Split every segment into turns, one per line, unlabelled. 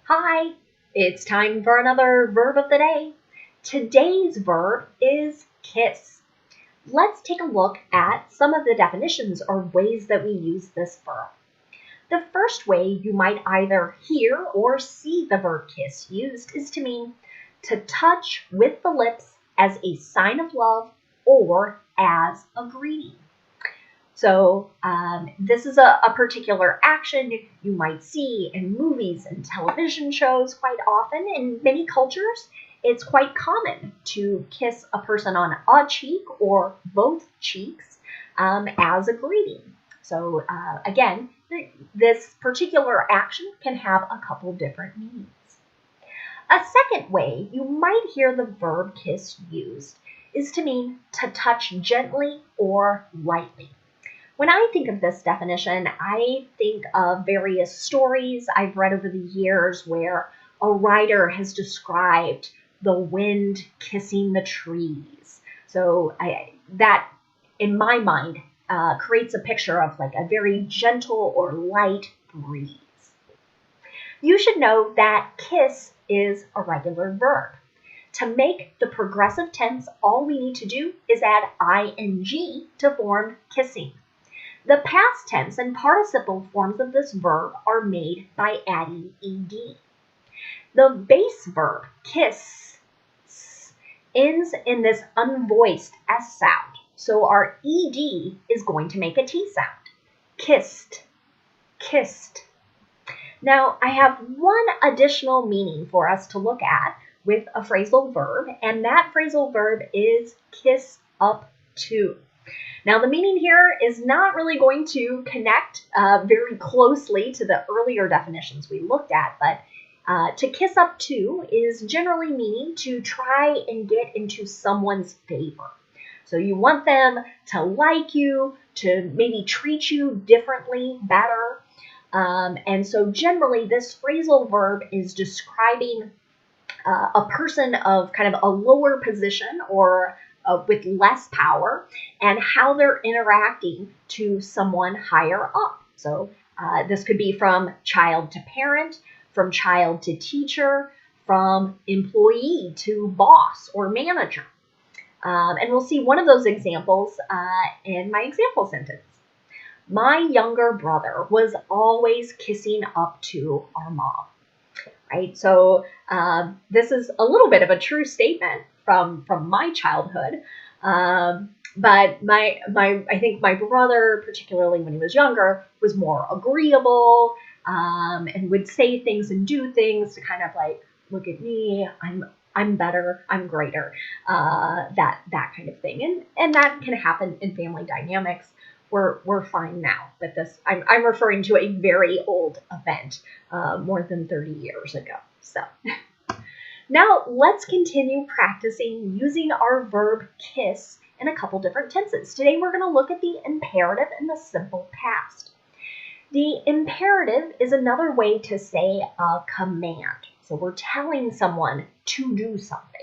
Hi, it's time for another verb of the day. Today's verb is kiss. Let's take a look at some of the definitions or ways that we use this verb. The first way you might either hear or see the verb kiss used is to mean to touch with the lips as a sign of love or as a greeting. So this is a particular action you might see in movies and television shows quite often. In many cultures, it's quite common to kiss a person on a cheek or both cheeks as a greeting. So again, this particular action can have a couple different meanings. A second way you might hear the verb kiss used is to mean to touch gently or lightly. When I think of this definition, I think of various stories I've read over the years where a writer has described the wind kissing the trees. So that, in my mind, creates a picture of like a very gentle or light breeze. You should know that kiss is a regular verb. To make the progressive tense, all we need to do is add ing to form kissing. The past tense and participle forms of this verb are made by adding ed. The base verb, kiss, ends in this unvoiced S sound. So our ed is going to make a T sound. Kissed, kissed. Now, I have one additional meaning for us to look at with a phrasal verb, and that phrasal verb is kiss up to. Now, the meaning here is not really going to connect very closely to the earlier definitions we looked at, but to kiss up to is generally meaning to try and get into someone's favor. So you want them to like you, to maybe treat you differently, better. And so generally this phrasal verb is describing a person of kind of a lower position or with less power, and how they're interacting to someone higher up. So this could be from child to parent, from child to teacher, from employee to boss or manager. And we'll see one of those examples in my example sentence. My younger brother was always kissing up to our mom. Right? So this is a little bit of a true statement from my childhood. But I think my brother, particularly when he was younger, was more agreeable and would say things and do things to kind of like, look at me, I'm better, I'm greater, that kind of thing. And that can happen in family dynamics. We're fine now, but this I'm referring to a very old event, more than 30 years ago. So now let's continue practicing using our verb kiss in a couple different tenses. Today we're going to look at the imperative and the simple past. The imperative is another way to say a command. So we're telling someone to do something.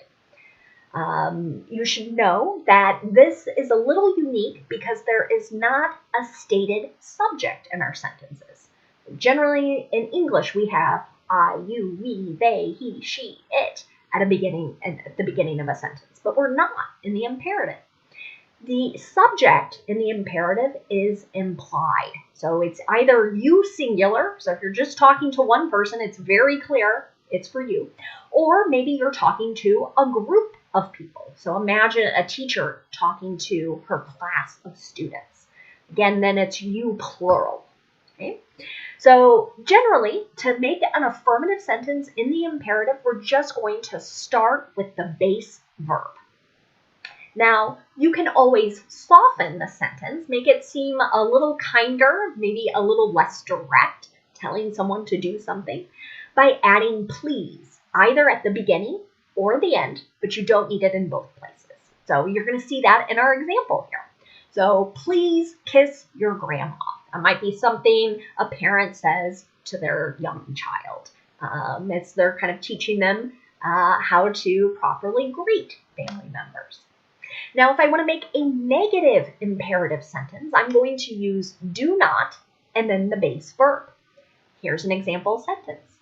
You should know that this is a little unique because there is not a stated subject in our sentences. Generally, in English, we have I, you, we, they, he, she, it at the beginning of a sentence, but we're not in the imperative. The subject in the imperative is implied. So it's either you singular, so if you're just talking to one person, it's very clear it's for you, or maybe you're talking to a group of people. So imagine a teacher talking to her class of students. Again, then it's you plural. Okay? So generally, to make an affirmative sentence in the imperative, we're just going to start with the base verb. Now, you can always soften the sentence, make it seem a little kinder, maybe a little less direct, telling someone to do something, by adding please, either at the beginning or the end, but you don't need it in both places. So you're going to see that in our example here. So please kiss your grandma. That might be something a parent says to their young child. They're kind of teaching them how to properly greet family members. Now, if I want to make a negative imperative sentence, I'm going to use do not and then the base verb. Here's an example sentence.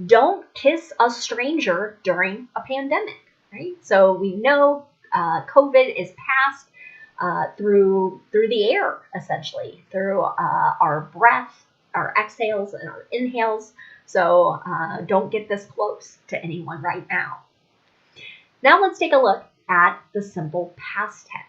Don't kiss a stranger during a pandemic, right? So we know COVID is passed through the air, essentially, through our breath, our exhales, and our inhales. So don't get this close to anyone right now. Now let's take a look at the simple past tense.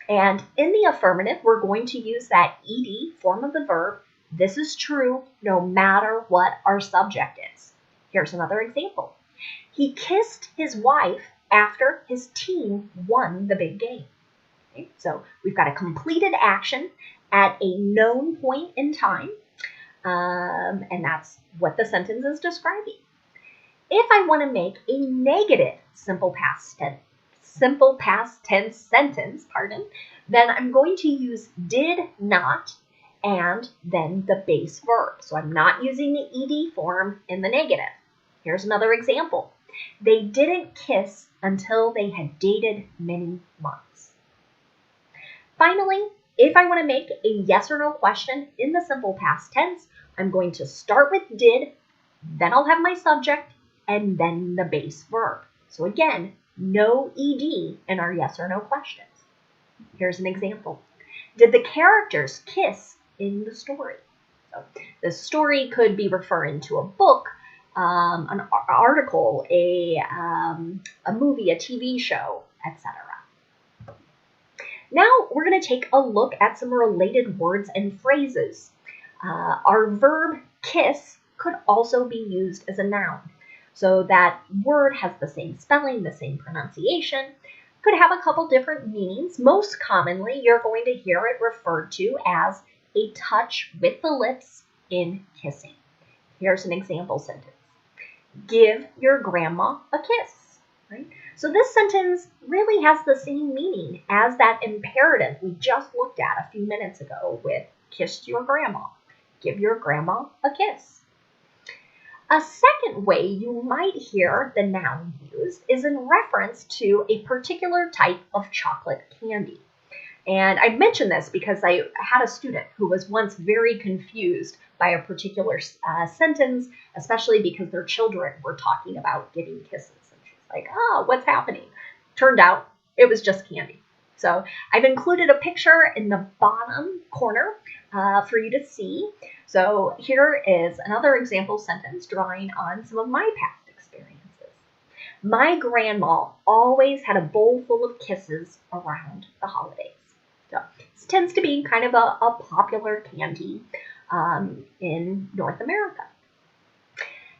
And in the affirmative, we're going to use that ed form of the verb. This is true no matter what our subject is. Here's another example. He kissed his wife after his team won the big game. Okay, so we've got a completed action at a known point in time, and that's what the sentence is describing. If I want to make a negative simple past tense sentence, then I'm going to use did not and then the base verb. So I'm not using the ed form in the negative. Here's another example. They didn't kiss until they had dated many months. Finally, if I want to make a yes or no question in the simple past tense, I'm going to start with did, then I'll have my subject, and then the base verb. So again, no ed in our yes or no questions. Here's an example. Did the characters kiss in the story? So the story could be referring to a book, an article, a movie, a TV show, etc. Now we're going to take a look at some related words and phrases. Our verb kiss could also be used as a noun. So that word has the same spelling, the same pronunciation, could have a couple different meanings. Most commonly, you're going to hear it referred to as a touch with the lips in kissing. Here's an example sentence. Give your grandma a kiss. Right? So this sentence really has the same meaning as that imperative we just looked at a few minutes ago with kiss your grandma. Give your grandma a kiss. A second way you might hear the noun used is in reference to a particular type of chocolate candy. And I mention this because I had a student who was once very confused by a particular sentence, especially because their children were talking about giving kisses. And she's like, oh, what's happening? Turned out it was just candy. So I've included a picture in the bottom corner for you to see. So here is another example sentence drawing on some of my past experiences. My grandma always had a bowl full of kisses around the holidays. So this tends to be kind of a popular candy in North America.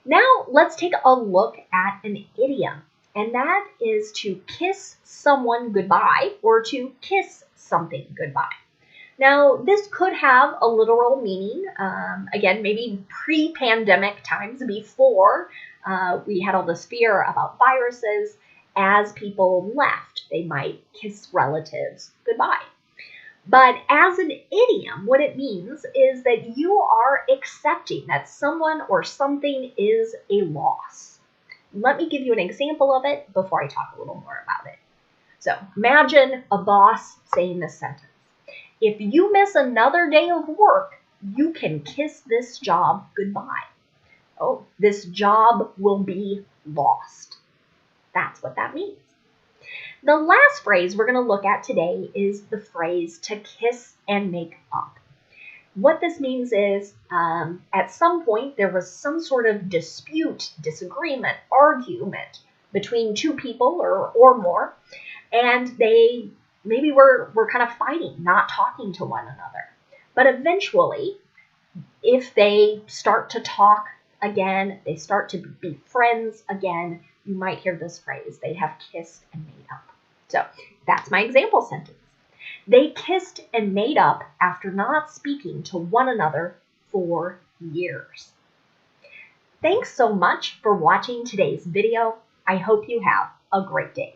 Now let's take a look at an idiom, and that is to kiss someone goodbye or to kiss something goodbye. Now, this could have a literal meaning, again, maybe pre-pandemic times before we had all this fear about viruses. As people left, they might kiss relatives goodbye. But as an idiom, what it means is that you are accepting that someone or something is a loss. Let me give you an example of it before I talk a little more about it. So imagine a boss saying this sentence. If you miss another day of work, you can kiss this job goodbye. Oh, this job will be lost. That's what that means. The last phrase we're going to look at today is the phrase to kiss and make up. What this means is at some point there was some sort of dispute, disagreement, argument between two people or more, and they maybe we're kind of fighting, not talking to one another. But eventually, if they start to talk again, they start to be friends again, you might hear this phrase, they have kissed and made up. So that's my example sentence. They kissed and made up after not speaking to one another for years. Thanks so much for watching today's video. I hope you have a great day.